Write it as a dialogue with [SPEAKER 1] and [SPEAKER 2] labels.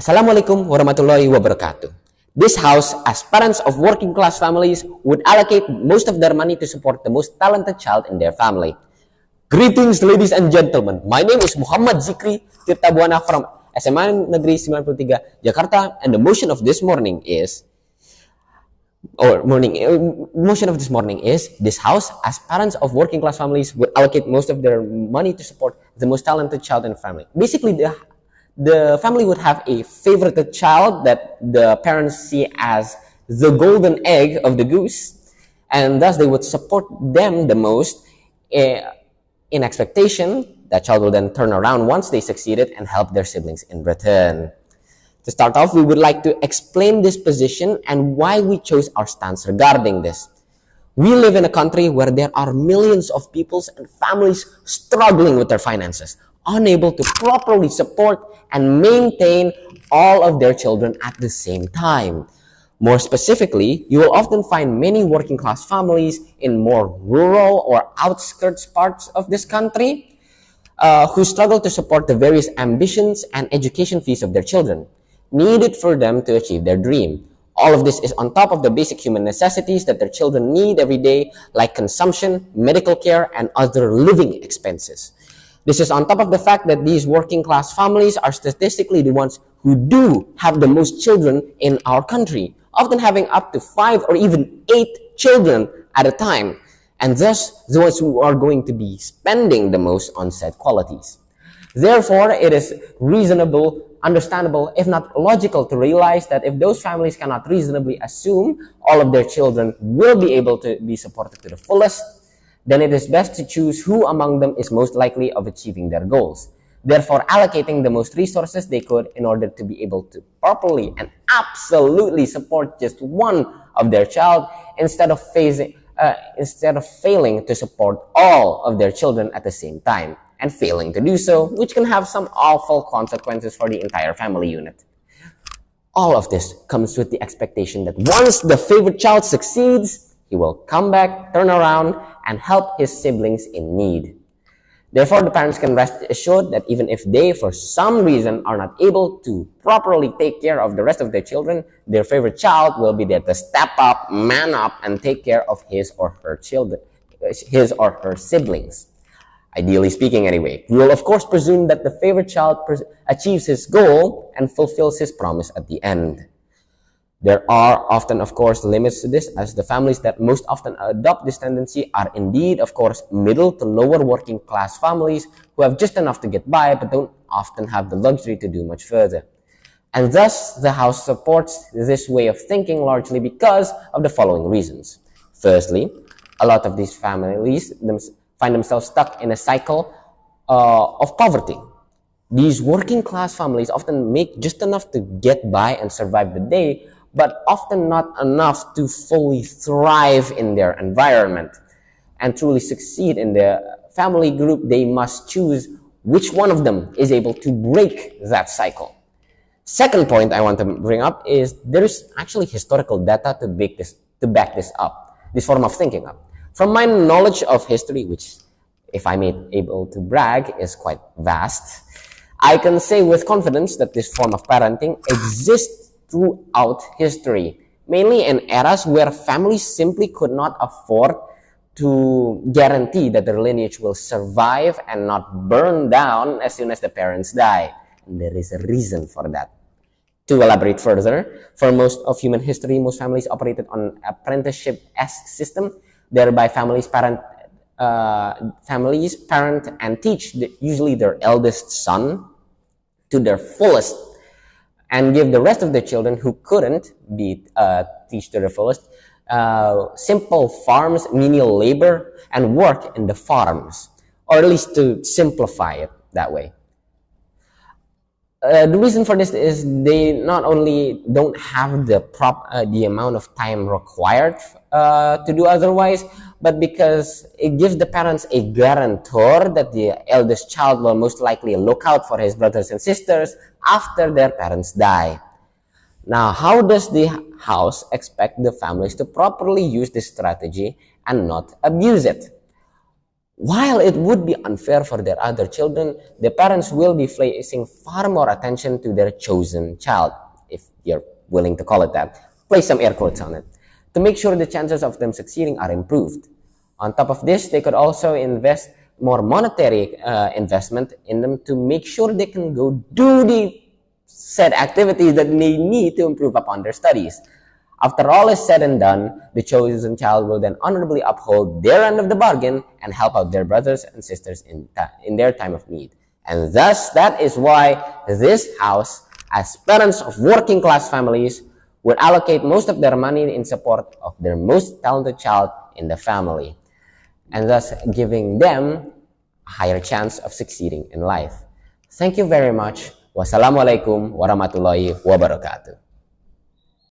[SPEAKER 1] Assalamualaikum warahmatullahi wabarakatuh. This house, as parents of working class families, would allocate most of their money to support the most talented child in their family. Greetings, ladies and gentlemen. My name is Muhammad Dzikri Tirta Buana from SMAN93 93, Jakarta, and the motion of this morning is this house, as parents of working class families, would allocate most of their money to support the most talented child in the family. Basically, the family would have a favorite child that the parents see as the golden egg of the goose, and thus they would support them the most in expectation. That child will then turn around once they succeeded and help their siblings in return. To start off, we would like to explain this position and why we chose our stance regarding this. We live in a country where there are millions of people and families struggling with their finances, unable to properly support and maintain all of their children at the same time. More specifically, you will often find many working class families in more rural or outskirts parts of this country who struggle to support the various ambitions and education fees of their children, needed for them to achieve their dream. All of this is on top of the basic human necessities that their children need every day, like consumption, medical care, and other living expenses. This is on top of the fact that these working class families are statistically the ones who do have the most children in our country, often having up to 5 or even 8 children at a time, and thus the ones who are going to be spending the most on said qualities. Therefore, it is reasonable, understandable, if not logical, to realize that if those families cannot reasonably assume all of their children will be able to be supported to the fullest, then it is best to choose who among them is most likely of achieving their goals, therefore allocating the most resources they could in order to be able to properly and absolutely support just one of their child instead of failing to support all of their children at the same time, and failing to do so, which can have some awful consequences for the entire family unit. All of this comes with the expectation that once the favorite child succeeds, he will come back, turn around, and help his siblings in need. Therefore, the parents can rest assured that even if they, for some reason, are not able to properly take care of the rest of their children, their favorite child will be there to step up, man up, and take care of his or her siblings. Ideally speaking, anyway. We will, of course, presume that the favorite child achieves his goal and fulfills his promise at the end. There are often, of course, limits to this, as the families that most often adopt this tendency are indeed, of course, middle to lower working class families who have just enough to get by but don't often have the luxury to do much further. And thus, the house supports this way of thinking largely because of the following reasons. Firstly, a lot of these families find themselves stuck in a cycle of poverty. These working class families often make just enough to get by and survive the day, but often not enough to fully thrive in their environment. And truly succeed in their family group, they must choose which one of them is able to break that cycle. Second point I want to bring up is there is actually historical data to back this up, this form of thinking up. From my knowledge of history, which, if I'm able to brag, is quite vast, I can say with confidence that this form of parenting exists throughout history, mainly in eras where families simply could not afford to guarantee that their lineage will survive and not burn down as soon as the parents die. And there is a reason for that. To elaborate further, for most of human history, most families operated on an apprenticeship-esque system, thereby families parent and teach usually their eldest son to their fullest, and give the rest of the children who couldn't be teach to their fullest simple farms, menial labor, and work in the farms, or at least to simplify it that way. The reason for this is they not only don't have the amount of time required to do otherwise, but because it gives the parents a guarantor that the eldest child will most likely look out for his brothers and sisters after their parents die. Now, how does the house expect the families to properly use this strategy and not abuse it? While it would be unfair for their other children, the parents will be placing far more attention to their chosen child, if you're willing to call it that. Place some air quotes on it, to make sure the chances of them succeeding are improved. On top of this, they could also invest more monetary investment in them to make sure they can go do the said activities that they need to improve upon their studies. After all is said and done, the chosen child will then honorably uphold their end of the bargain and help out their brothers and sisters in their time of need. And thus, that is why this house, as parents of working class families, would allocate most of their money in support of their most talented child in the family, and thus giving them a higher chance of succeeding in life. Thank you very much. Wassalamualaikum warahmatullahi wabarakatuh.